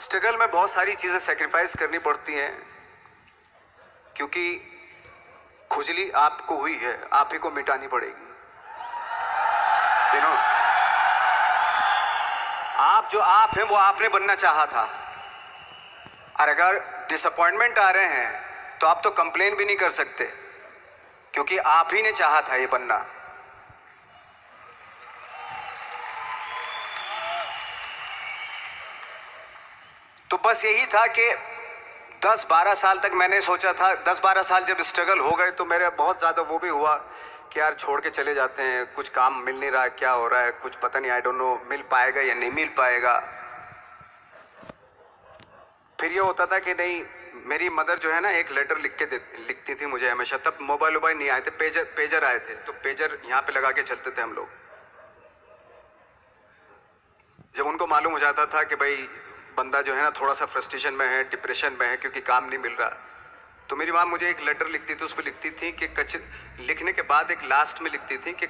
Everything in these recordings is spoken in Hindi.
स्ट्रगल में बहुत सारी चीज़ें सेक्रीफाइस करनी पड़ती हैं, क्योंकि खुजली आपको हुई है, आप ही को मिटानी पड़ेगी। आप जो आप हैं वो आपने बनना चाहा था, और अगर डिसअपॉइंटमेंट आ रहे हैं तो आप तो कंप्लेन भी नहीं कर सकते, क्योंकि आप ही ने चाहा था ये बनना। तो बस यही था कि 10-12 साल तक मैंने सोचा था, 10-12 साल जब स्ट्रगल हो गए तो मेरे बहुत ज़्यादा वो भी हुआ कि यार छोड़ के चले जाते हैं, कुछ काम मिल नहीं रहा है, क्या हो रहा है कुछ पता नहीं, आई डोंट नो मिल पाएगा या नहीं मिल पाएगा। फिर ये होता था कि नहीं, मेरी मदर जो है ना एक लेटर लिखती थी मुझे हमेशा। तब मोबाइल नहीं आए थे, पेजर आए थे, तो पेजर यहाँ पे लगा के चलते थे हम लोग। जब उनको मालूम हो जाता था कि भाई बंदा जो है ना थोड़ा सा फ्रस्ट्रेशन में है, डिप्रेशन में है क्योंकि काम नहीं मिल रहा, तो मेरी माँ मुझे एक लेटर लिखती थी। उस पर लिखती थी कि लिखने के बाद एक लास्ट में लिखती थी कि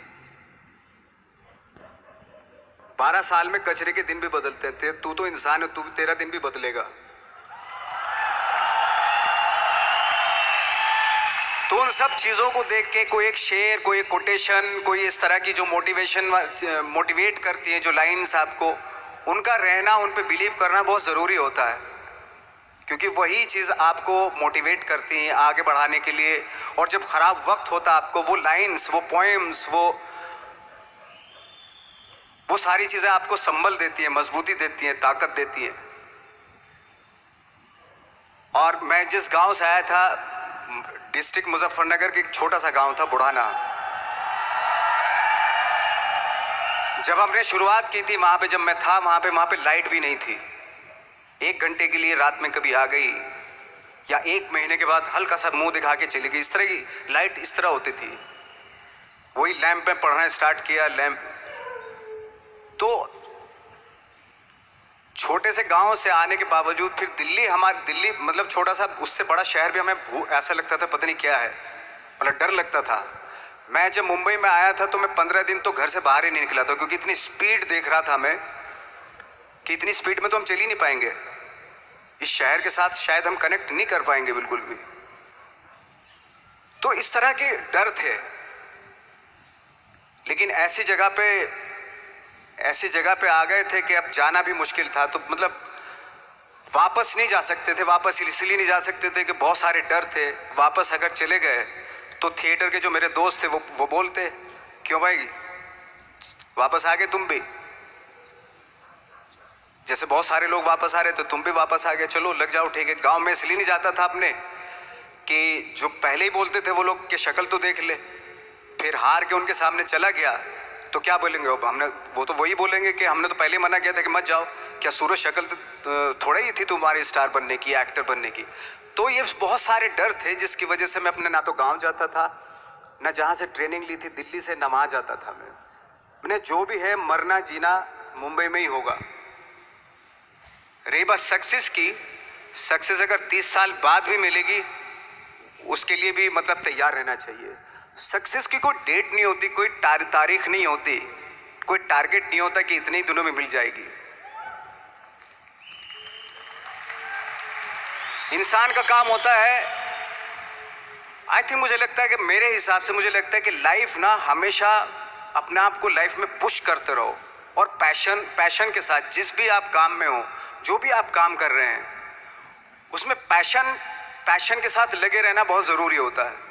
12 साल में कचरे के दिन भी बदलते हैं, तू तो इंसान है, तेरा दिन भी बदलेगा। तो उन सब चीज़ों को देख के कोई एक शेर, कोई एक कोटेशन, कोई इस तरह की जो मोटिवेट करती है, जो लाइन्स आपको, उनका रहना, उन पे बिलीव करना बहुत ज़रूरी होता है, क्योंकि वही चीज़ आपको मोटिवेट करती हैं आगे बढ़ाने के लिए। और जब ख़राब वक्त होता है आपको, वो लाइन्स, वो पोएम्स, वो सारी चीज़ें आपको संबल देती हैं, मजबूती देती हैं, ताकत देती हैं। और मैं जिस गांव से आया था, डिस्ट्रिक्ट मुजफ्फरनगर के एक छोटा सा गांव था बुढ़ाना। जब हमने शुरुआत की थी वहाँ पे, जब मैं था वहाँ पे लाइट भी नहीं थी। 1 घंटे के लिए रात में कभी आ गई, या 1 महीने के बाद हल्का सा मुंह दिखा के चली गई। इस तरह की लाइट इस तरह होती थी। वही लैंप में पढ़ना स्टार्ट किया, लैंप। तो छोटे से गांव से आने के बावजूद फिर दिल्ली मतलब छोटा सा, उससे बड़ा शहर भी हमें ऐसा लगता था पता नहीं क्या है, मतलब डर लगता था। मैं जब मुंबई में आया था तो मैं 15 दिन तो घर से बाहर ही नहीं निकला था, क्योंकि इतनी स्पीड देख रहा था मैं कि इतनी स्पीड में तो हम चल ही नहीं पाएंगे, इस शहर के साथ शायद हम कनेक्ट नहीं कर पाएंगे बिल्कुल भी। तो इस तरह के डर थे। लेकिन ऐसी जगह पे आ गए थे कि अब जाना भी मुश्किल था। तो मतलब वापस नहीं जा सकते थे। वापस इसलिए नहीं जा सकते थे कि बहुत सारे डर थे। वापस अगर चले गए तो थिएटर के जो मेरे दोस्त थे वो बोलते, क्यों भाई वापस आ गए तुम भी, जैसे बहुत सारे लोग वापस आ रहे थे तुम भी वापस आ गए, चलो लग जाओ ठीक है। गांव में इसलिए नहीं जाता था अपने कि जो पहले ही बोलते थे वो लोग कि शक्ल तो देख ले, फिर हार के उनके सामने चला गया तो क्या बोलेंगे वो तो वही बोलेंगे कि हमने तो पहले ही मना किया था कि मत जाओ, क्या सूरज शक्ल तो थोड़ा ही थी तुम्हारी स्टार बनने की, एक्टर बनने की। तो ये बहुत सारे डर थे जिसकी वजह से मैं अपने ना तो गांव जाता था, ना जहाँ से ट्रेनिंग ली थी दिल्ली से, ना वहाँ जाता था। मैंने जो भी है मरना जीना मुंबई में ही होगा। रही बात सक्सेस की, सक्सेस अगर 30 साल बाद भी मिलेगी उसके लिए भी मतलब तैयार रहना चाहिए। सक्सेस की कोई डेट नहीं होती, कोई तारीख नहीं होती, कोई टारगेट नहीं होता कि इतने ही दिनों में मिल जाएगी। इंसान का काम होता है, आई थिंक मुझे लगता है कि मेरे हिसाब से मुझे लगता है कि लाइफ ना हमेशा अपने आप को लाइफ में पुश करते रहो, और पैशन के साथ जिस भी आप काम में हो, जो भी आप काम कर रहे हैं उसमें पैशन के साथ लगे रहना बहुत ज़रूरी होता है।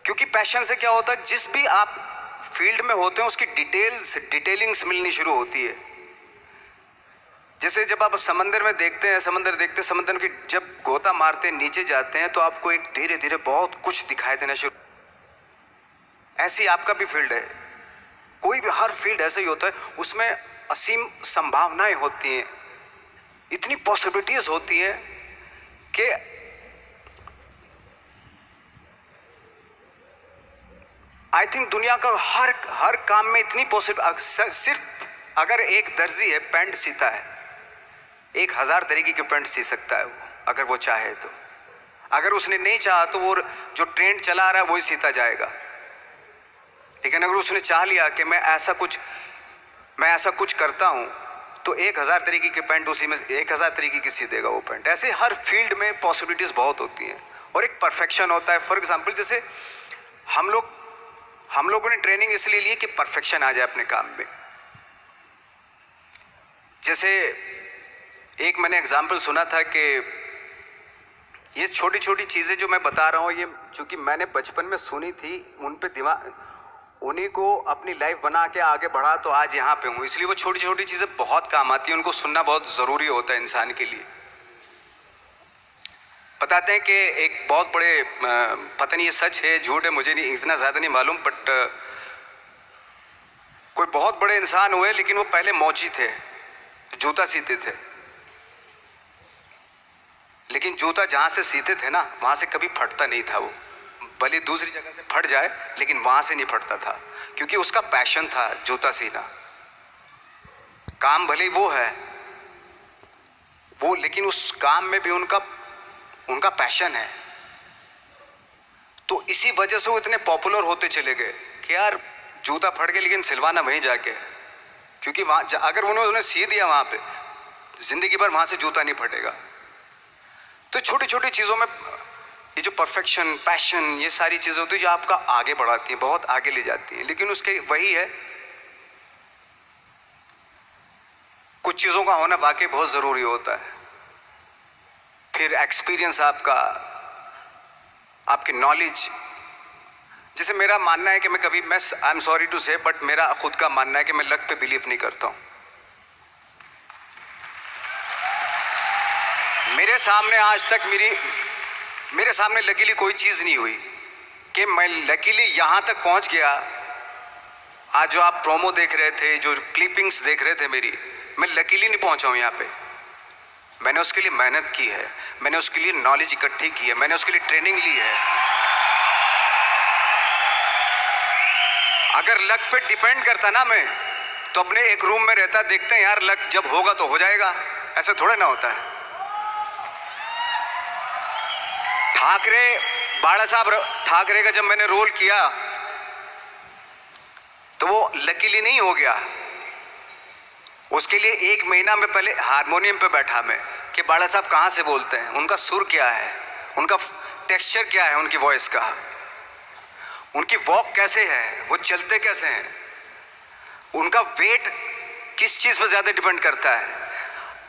क्योंकि पैशन से क्या होता है, जिस भी आप फील्ड में होते हैं उसकी डिटेलिंग्स मिलनी शुरू होती है। जैसे जब आप समंदर में देखते हैं, समंदर की जब गोता मारते हैं, नीचे जाते हैं तो आपको एक धीरे धीरे बहुत कुछ दिखाई देना शुरू। ऐसी आपका भी फील्ड है, कोई भी हर फील्ड ऐसा ही होता है, उसमें असीम संभावनाएं होती हैं, इतनी पॉसिबिलिटीज होती हैं कि आई थिंक दुनिया का हर काम में इतनी सिर्फ अगर एक दर्जी है पैंट सीता है, 1000 तरीके के पैंट सी सकता है वो, अगर वो चाहे तो। अगर उसने नहीं चाहा तो वो जो ट्रेंड चला रहा है वही सीता जाएगा। लेकिन अगर उसने चाह लिया कि मैं ऐसा कुछ करता हूँ, तो 1000 तरीके के पैंट उसी में 1000 तरीके की सी देगा वो पैंट। ऐसे हर फील्ड में पॉसिबिलिटीज़ बहुत होती हैं और एक परफेक्शन होता है। फॉर एग्जांपल जैसे हम लोगों ने ट्रेनिंग इसलिए ली कि परफेक्शन आ जाए अपने काम में। जैसे एक मैंने एग्जांपल सुना था कि ये छोटी छोटी चीज़ें जो मैं बता रहा हूँ, ये चूँकि मैंने बचपन में सुनी थी, उन पे दिमाग, उन्हीं को अपनी लाइफ बना के आगे बढ़ा तो आज यहाँ पे हूँ। इसलिए वो छोटी छोटी चीज़ें बहुत काम आती हैं, उनको सुनना बहुत ज़रूरी होता है इंसान के लिए। बताते हैं कि एक बहुत बड़े, पता नहीं ये सच है झूठ है, मुझे नहीं इतना ज़्यादा नहीं मालूम, बट कोई बहुत बड़े इंसान हुए, लेकिन वो पहले मौची थे, जूता सीते थे। लेकिन जूता जहाँ से सीते थे ना, वहाँ से कभी फटता नहीं था वो, भले दूसरी जगह से फट जाए लेकिन वहाँ से नहीं फटता था, क्योंकि उसका पैशन था जूता सीना। काम भले वो है वो, लेकिन उस काम में भी उनका पैशन है। तो इसी वजह से वो इतने पॉपुलर होते चले गए कि यार जूता फट गया लेकिन सिलवाना वहीं जाके है, क्योंकि वहाँ अगर उन्होंने सी दिया वहाँ पे, जिंदगी भर वहाँ से जूता नहीं फटेगा। तो छोटी छोटी चीज़ों में ये जो परफेक्शन, पैशन, ये सारी चीज़ें होती है जो आपका आगे बढ़ाती हैं, बहुत आगे ले जाती हैं। लेकिन उसके वही है, कुछ चीज़ों का होना वाकई बहुत ज़रूरी होता है। फिर एक्सपीरियंस आपकी नॉलेज। जैसे मेरा मानना है कि आई एम सॉरी टू से, बट मेरा खुद का मानना है कि मैं लक पे बिलीव नहीं करता हूँ। मेरे सामने आज तक मेरे सामने लकीली कोई चीज़ नहीं हुई कि मैं लकीली यहाँ तक पहुँच गया। आज जो आप प्रोमो देख रहे थे, जो क्लिपिंग्स देख रहे थे मेरी, मैं लकीली नहीं पहुँचा हूँ यहाँ पे। मैंने उसके लिए मेहनत की है, मैंने उसके लिए नॉलेज इकट्ठी की है, मैंने उसके लिए ट्रेनिंग ली है। अगर लक पे डिपेंड करता ना मैं, तो अपने एक रूम में रहता, देखते हैं यार लक जब होगा तो हो जाएगा, ऐसा थोड़ा ना होता है। बाला साहब ठाकरे का जब मैंने रोल किया तो वो लकीली नहीं हो गया। उसके लिए 1 महीना में पहले हारमोनियम पे बैठा मैं कि बाला साहब कहाँ से बोलते हैं, उनका सुर क्या है, उनका टेक्सचर क्या है, उनकी वॉइस का, उनकी वॉक कैसे है, वो चलते कैसे हैं, उनका वेट किस चीज़ पर ज़्यादा डिपेंड करता है।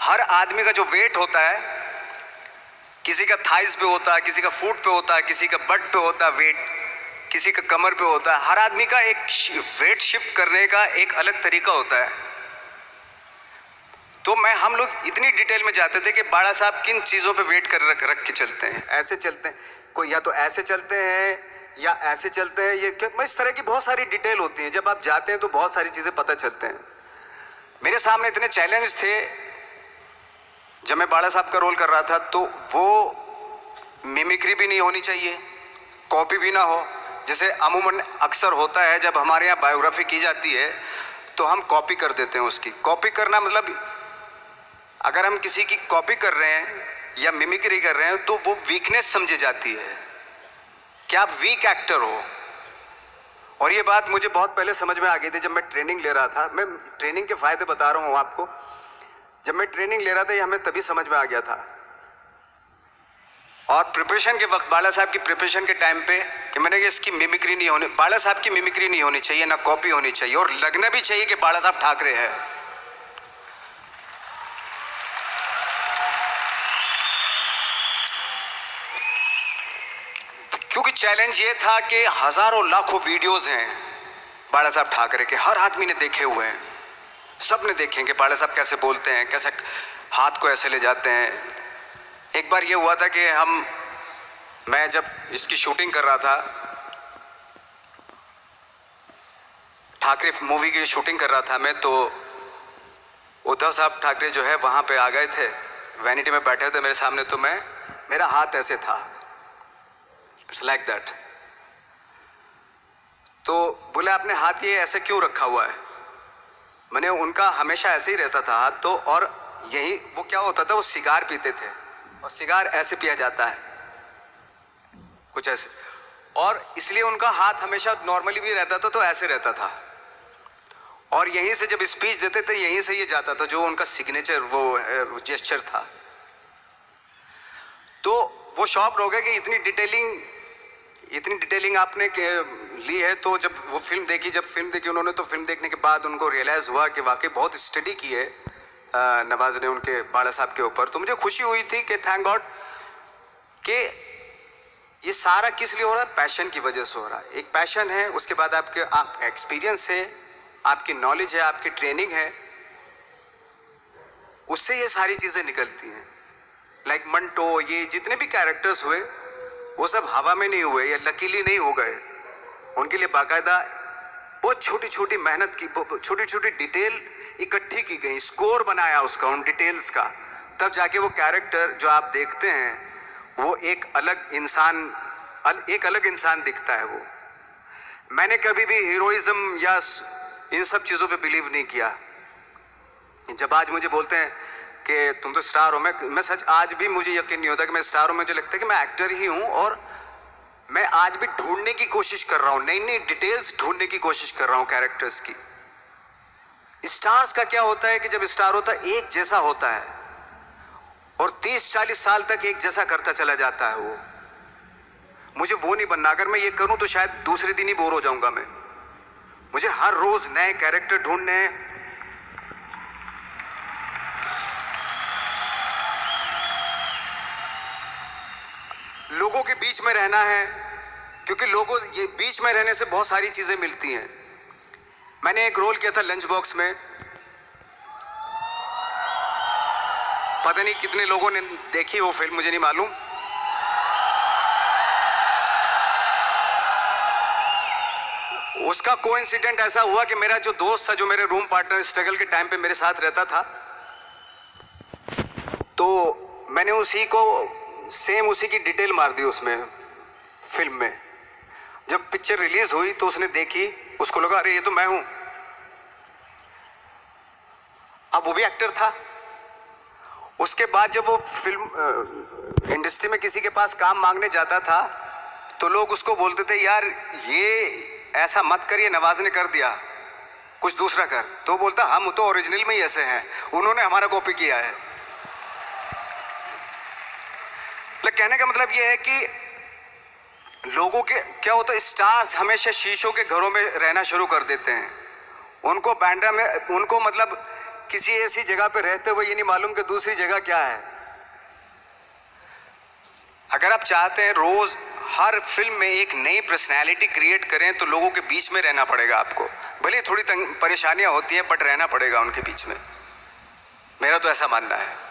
हर आदमी का जो वेट होता है, किसी का थाइस पे होता है, किसी का फुट पे होता है, किसी का बट पे होता है वेट, किसी का कमर पे होता है। हर आदमी का एक वेट शिफ्ट करने का एक अलग तरीका होता है। तो हम लोग इतनी डिटेल में जाते थे कि बाला साहब किन चीज़ों पे वेट कर रख के चलते हैं, ऐसे चलते हैं, कोई या तो ऐसे चलते हैं या ऐसे चलते हैं, ये इस तरह की बहुत सारी डिटेल होती है। जब आप जाते हैं तो बहुत सारी चीज़ें पता चलते हैं। मेरे सामने इतने चैलेंज थे जब मैं बाला साहब का रोल कर रहा था, तो वो मिमिक्री भी नहीं होनी चाहिए, कॉपी भी ना हो। जैसे अमूमन अक्सर होता है जब हमारे यहाँ बायोग्राफी की जाती है तो हम कॉपी कर देते हैं। उसकी कॉपी करना मतलब अगर हम किसी की कॉपी कर रहे हैं या मिमिक्री कर रहे हैं तो वो वीकनेस समझी जाती है कि आप वीक एक्टर हो। और ये बात मुझे बहुत पहले समझ में आ गई थी जब मैं ट्रेनिंग ले रहा था। मैं ट्रेनिंग के फायदे बता रहा हूँ आपको। जब मैं ट्रेनिंग ले रहा था ये हमें तभी समझ में आ गया था। और प्रिपरेशन के वक्त, बाला साहब की प्रिपरेशन के टाइम पे, कि मैंने इसकी मिमिक्री नहीं होनी, बाला साहब की मिमिक्री नहीं होनी चाहिए, ना कॉपी होनी चाहिए, और लगना भी चाहिए कि बाला साहब ठाकरे है। क्योंकि चैलेंज ये था कि हजारों लाखों वीडियोस हैं बाला साहब ठाकरे के, हर आदमी ने देखे हुए हैं, सब ने देखे कि बाला साहब कैसे बोलते हैं, कैसे हाथ को ऐसे ले जाते हैं। एक बार ये हुआ था कि मैं जब इसकी शूटिंग कर रहा था, ठाकरे मूवी की शूटिंग कर रहा था मैं, तो उद्धव साहब ठाकरे जो है वहाँ पे आ गए थे, वैनिटी में बैठे थे मेरे सामने। तो मेरा हाथ ऐसे था, इट्स लाइक दैट। तो बोले आपने हाथ ये ऐसे क्यों रखा हुआ है? मैंने उनका हमेशा ऐसे ही रहता था हाथ। तो और यही वो क्या होता था, वो सिगार पीते थे और सिगार ऐसे पिया जाता है कुछ ऐसे, और इसलिए उनका हाथ हमेशा नॉर्मली भी रहता था तो ऐसे रहता था। और यहीं से जब स्पीच देते थे यहीं से ये जाता था, जो उनका सिग्नेचर वो जेस्चर था। तो वो शॉक्ड हो गए कि इतनी डिटेलिंग आपने ली है। तो जब वो फिल्म देखी उन्होंने, तो फिल्म देखने के बाद उनको रियलाइज हुआ कि वाकई बहुत स्टडी की है नवाज ने उनके बाड़ा साहब के ऊपर। तो मुझे खुशी हुई थी कि थैंक गॉड कि ये सारा किस लिए हो रहा है, पैशन की वजह से हो रहा है। एक पैशन है, उसके बाद आपका एक्सपीरियंस है, आपकी नॉलेज है, आपकी ट्रेनिंग है, उससे ये सारी चीजें निकलती हैं। लाइक मंटो, ये जितने भी कैरेक्टर्स हुए वो सब हवा में नहीं हुए या लकीली नहीं हो गए। उनके लिए बाकायदा बहुत छोटी छोटी मेहनत की, छोटी छोटी डिटेल इकट्ठी की गई, स्कोर बनाया उसका, उन डिटेल्स का, तब जाके वो कैरेक्टर जो आप देखते हैं वो एक अलग इंसान दिखता है। वो मैंने कभी भी हीरोइज्म या इन सब चीज़ों पे बिलीव नहीं किया। जब आज मुझे बोलते हैं कि तुम तो स्टार हो, मैं सच आज भी मुझे यकीन नहीं होता कि मैं स्टार हूँ। मुझे लगता है कि मैं एक्टर ही हूँ और मैं आज भी ढूंढने की कोशिश कर रहा हूँ, नई नई डिटेल्स ढूंढने की कोशिश कर रहा हूँ कैरेक्टर्स की। स्टार्स का क्या होता है कि जब स्टार होता है एक जैसा होता है और 30-40 साल तक एक जैसा करता चला जाता है वो। मुझे वो नहीं बनना। अगर मैं ये करूं तो शायद दूसरे दिन ही बोर हो जाऊंगा मैं। मुझे हर रोज नए कैरेक्टर ढूंढने हैं। लोगों के बीच में रहना है, क्योंकि लोगों ये बीच में रहने से बहुत सारी चीजें मिलती हैं। मैंने एक रोल किया था लंच बॉक्स में, पता नहीं कितने लोगों ने देखी वो फिल्म, मुझे नहीं मालूम। उसका कोइंसिडेंट ऐसा हुआ कि मेरा जो दोस्त था, जो मेरे रूम पार्टनर स्ट्रगल के टाइम पे मेरे साथ रहता था, तो मैंने उसी की डिटेल मार दी उसमें फिल्म में। जब पिक्चर रिलीज हुई तो उसने देखी, उसको लगा अरे ये तो मैं हूं। अब वो भी एक्टर था। उसके बाद जब वो फिल्म इंडस्ट्री में किसी के पास काम मांगने जाता था तो लोग उसको बोलते थे यार ये ऐसा मत कर, ये नवाज ने कर दिया, कुछ दूसरा कर। तो बोलता हम तो ओरिजिनल में ही ऐसे हैं, उन्होंने हमारा कॉपी किया है। कहने का मतलब ये है कि लोगों के क्या होता है, स्टार्स हमेशा शीशों के घरों में रहना शुरू कर देते हैं। उनको बैंड्रा में, उनको मतलब किसी ऐसी जगह पे रहते हुए ये नहीं मालूम कि दूसरी जगह क्या है। अगर आप चाहते हैं रोज हर फिल्म में एक नई पर्सनैलिटी क्रिएट करें तो लोगों के बीच में रहना पड़ेगा आपको। भले थोड़ी परेशानियां होती हैं बट रहना पड़ेगा उनके बीच में। मेरा तो ऐसा मानना है।